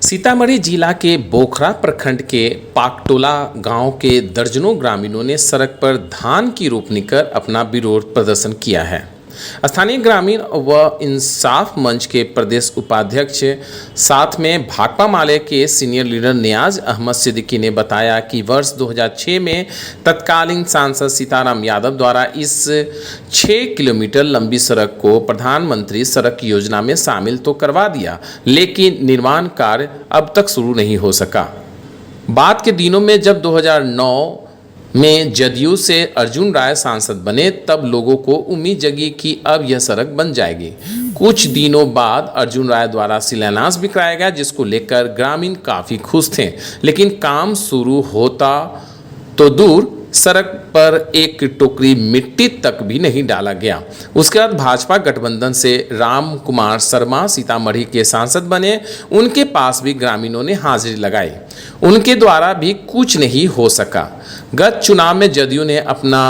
सीतामढ़ी जिला के बोखरा प्रखंड के पाकटोला गांव के दर्जनों ग्रामीणों ने सड़क पर धान की रोपनी कर अपना विरोध प्रदर्शन किया है। स्थानीय ग्रामीण व इंसाफ मंच के प्रदेश उपाध्यक्ष साथ में भाकपा माले के सीनियर लीडर नियाज अहमद सिद्दीकी ने बताया कि वर्ष 2006 में तत्कालीन सांसद सीताराम यादव द्वारा इस 6 किलोमीटर लंबी सड़क को प्रधानमंत्री सड़क योजना में शामिल तो करवा दिया, लेकिन निर्माण कार्य अब तक शुरू नहीं हो सका। बाद के दिनों में जब 2009 में जदयू से अर्जुन राय सांसद बने तब लोगों को उम्मीद जगी कि अब यह सड़क बन जाएगी। कुछ दिनों बाद अर्जुन राय द्वारा शिलान्यास भी कराया गया, जिसको लेकर ग्रामीण काफ़ी खुश थे, लेकिन काम शुरू होता तो दूर सड़क पर एक टोकरी मिट्टी तक भी नहीं डाला गया। उसके बाद भाजपा गठबंधन से राम कुमार शर्मा सीतामढ़ी के सांसद बने, उनके पास भी ग्रामीणों ने हाजिरी लगाई, उनके द्वारा भी कुछ नहीं हो सका। गत चुनाव में जदयू ने अपना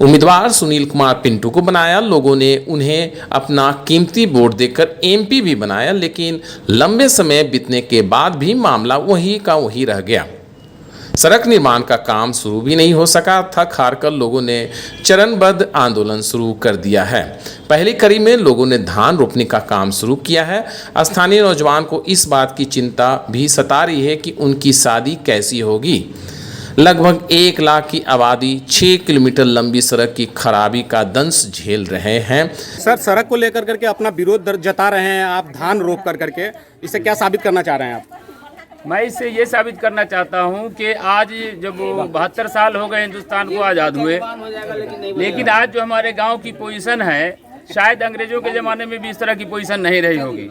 उम्मीदवार सुनील कुमार पिंटू को बनाया, लोगों ने उन्हें अपना कीमती वोट देकर एमपी भी बनाया, लेकिन लंबे समय बीतने के बाद भी मामला वही का वही रह गया। सड़क निर्माण का काम शुरू भी नहीं हो सका। थक हार कर लोगों ने चरणबद्ध आंदोलन शुरू कर दिया है। पहली कड़ी में लोगों ने धान रोपने का काम शुरू किया है। स्थानीय नौजवान को इस बात की चिंता भी सता रही है कि उनकी शादी कैसी होगी। लगभग 1 लाख की आबादी 6 किलोमीटर लंबी सड़क की खराबी का दंश झेल रहे हैं। सर, सड़क को लेकर करके अपना विरोध जता रहे हैं आप धान रोप कर करके, इससे क्या साबित करना चाह रहे हैं आप? मैं इससे ये साबित करना चाहता हूँ कि आज जब 72 साल हो गए हिंदुस्तान को आज़ाद हुए, लेकिन आज जो हमारे गांव की पोजीशन है, शायद अंग्रेजों के ज़माने में भी इस तरह की पोजीशन नहीं रही होगी।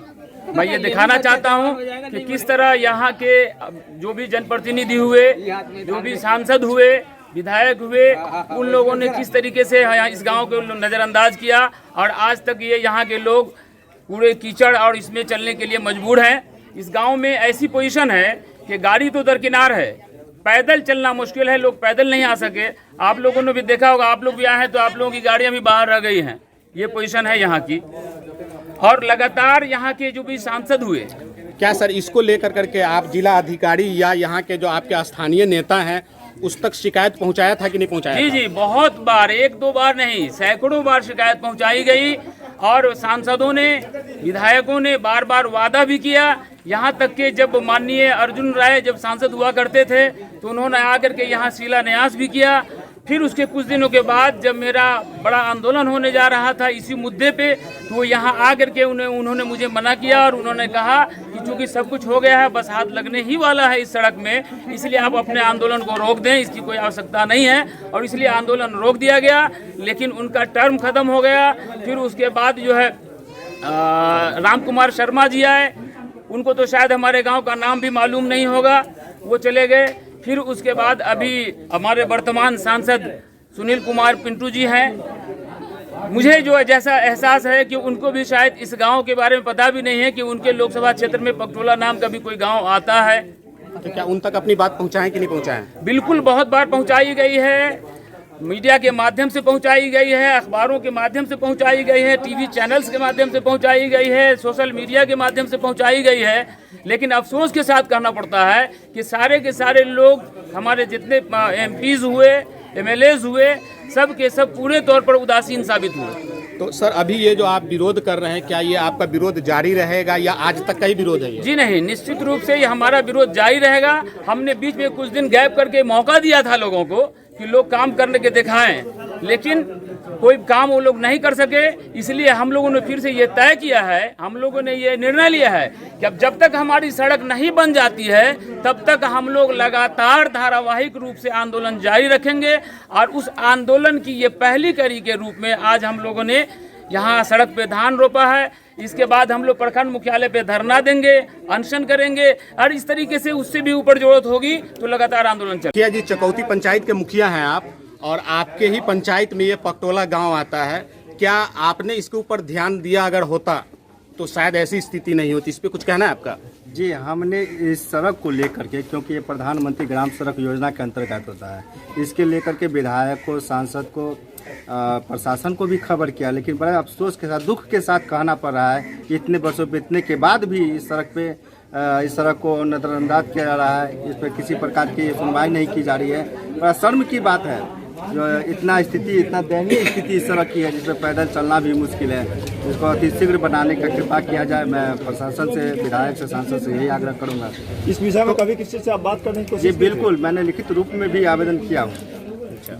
मैं ये दिखाना चाहता हूँ कि किस तरह यहाँ के जो भी जनप्रतिनिधि हुए, जो भी सांसद हुए, विधायक हुए, उन लोगों ने किस तरीके से इस गाँव को नज़रअंदाज किया और आज तक ये यहाँ के लोग पूरे कीचड़ और इसमें चलने के लिए मजबूर हैं। इस गांव में ऐसी पोजीशन है कि गाड़ी तो दरकिनार है, पैदल चलना मुश्किल है, लोग पैदल नहीं आ सके। आप लोगों ने भी देखा होगा, आप लोग भी आए हैं तो आप लोगों की गाड़ियां भी बाहर रह गई हैं। ये पोजीशन है यहाँ की। और लगातार यहाँ के जो भी सांसद हुए, क्या सर इसको लेकर करके आप जिला अधिकारी या यहाँ के जो आपके स्थानीय नेता हैं उस तक शिकायत पहुँचाया था कि नहीं पहुँचाया? जी जी, बहुत बार, 1-2 बार नहीं, सैकड़ों बार शिकायत पहुँचाई गई और सांसदों ने, विधायकों ने बार बार वादा भी किया। यहाँ तक कि जब माननीय अर्जुन राय जब सांसद हुआ करते थे तो उन्होंने आकर के यहाँ शिलान्यास भी किया। फिर उसके कुछ दिनों के बाद जब मेरा बड़ा आंदोलन होने जा रहा था इसी मुद्दे पे, तो वो यहाँ आकर के उन्होंने मुझे मना किया और उन्होंने कहा कि चूँकि सब कुछ हो गया है, बस हाथ लगने ही वाला है इस सड़क में, इसलिए आप अपने आंदोलन को रोक दें, इसकी कोई आवश्यकता नहीं है। और इसलिए आंदोलन रोक दिया गया, लेकिन उनका टर्म ख़त्म हो गया। फिर उसके बाद जो है राम कुमार शर्मा जी आए, उनको तो शायद हमारे गांव का नाम भी मालूम नहीं होगा, वो चले गए। फिर उसके बाद अभी हमारे वर्तमान सांसद सुनील कुमार पिंटू जी हैं। मुझे जो जैसा एहसास है कि उनको भी शायद इस गांव के बारे में पता भी नहीं है कि उनके लोकसभा क्षेत्र में पकटोला नाम का भी कोई गांव आता है। तो क्या उन तक अपनी बात पहुंचाएं कि नहीं पहुंचाएं? बिल्कुल, बहुत बार पहुंचाई गई है, मीडिया के माध्यम से पहुंचाई गई है, अखबारों के माध्यम से पहुंचाई गई है, टीवी चैनल्स के माध्यम से पहुंचाई गई है, सोशल मीडिया के माध्यम से पहुंचाई गई है। लेकिन अफसोस के साथ कहना पड़ता है कि सारे के सारे लोग, हमारे जितने एमपीज हुए, एमएलएज हुए, सब के सब पूरे तौर पर उदासीन साबित हुए। तो सर, अभी ये जो आप विरोध कर रहे हैं, क्या ये आपका विरोध जारी रहेगा या आज तक का ही विरोध है ये? जी नहीं, निश्चित रूप से ये हमारा विरोध जारी रहेगा। हमने बीच में कुछ दिन गैप करके मौका दिया था लोगों को कि लोग काम करने के दिखाएं, लेकिन कोई काम वो लोग नहीं कर सके। इसलिए हम लोगों ने फिर से ये तय किया है, हम लोगों ने ये निर्णय लिया है कि अब जब तक हमारी सड़क नहीं बन जाती है तब तक हम लोग लगातार धारावाहिक रूप से आंदोलन जारी रखेंगे। और उस आंदोलन की ये पहली कड़ी के रूप में आज हम लोगों ने यहाँ सड़क पे धान रोपा है। इसके बाद हम लोग प्रखंड मुख्यालय पे धरना देंगे, अनशन करेंगे और इस तरीके से उससे भी ऊपर जरूरत होगी तो लगातार आंदोलन चलेगा। जी, चकौती पंचायत के मुखिया हैं आप और आपके ही पंचायत में ये पकटोला गांव आता है। क्या आपने इसके ऊपर ध्यान दिया? अगर होता तो शायद ऐसी स्थिति नहीं होती। इस पे कुछ कहना है आपका? जी, हमने इस सड़क को लेकर के, क्योंकि ये प्रधानमंत्री ग्राम सड़क योजना के अंतर्गत होता है, इसके लेकर के विधायक को, सांसद को, प्रशासन को भी खबर किया, लेकिन बड़े अफसोस के साथ, दुख के साथ कहना पड़ रहा है कि इतने वर्षों बीतने के बाद भी इस सड़क पे इस सड़क को नज़रअंदाज किया जा रहा है, इस पर किसी प्रकार की सुनवाई नहीं की जा रही है। बड़ा शर्म की बात है जो इतना दयनीय स्थिति इस सड़क की है जिसमें पैदल चलना भी मुश्किल है। इसको अतिशीघ्र बनाने का कृपा किया जाए। मैं प्रशासन से, विधायक से, सांसद से यही आग्रह करूंगा। इस विषय में कभी किसी से आप बात करने की जी कोशिश बिल्कुल, मैंने लिखित रूप में भी आवेदन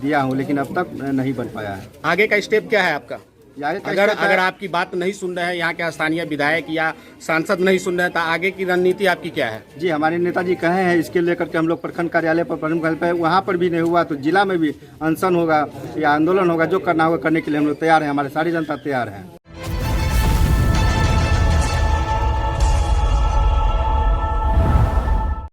दिया हूँ, लेकिन अब तक नहीं बन पाया है। आगे का स्टेप क्या है आपका? आगे का अगर स्टेप है- अगर आपकी बात नहीं सुन रहे हैं यहाँ के स्थानीय विधायक या सांसद नहीं सुन रहे हैं तो आगे की रणनीति आपकी क्या है? जी, हमारे नेताजी कहे हैं इसके लेकर के हम लोग प्रखंड कार्यालय पर प्रमुख हेल्प है, वहाँ पर भी नहीं हुआ तो जिला में भी अनशन होगा या आंदोलन होगा। जो करना होगा करने के लिए हम लोग तैयार हैं, हमारे सारी जनता तैयार है।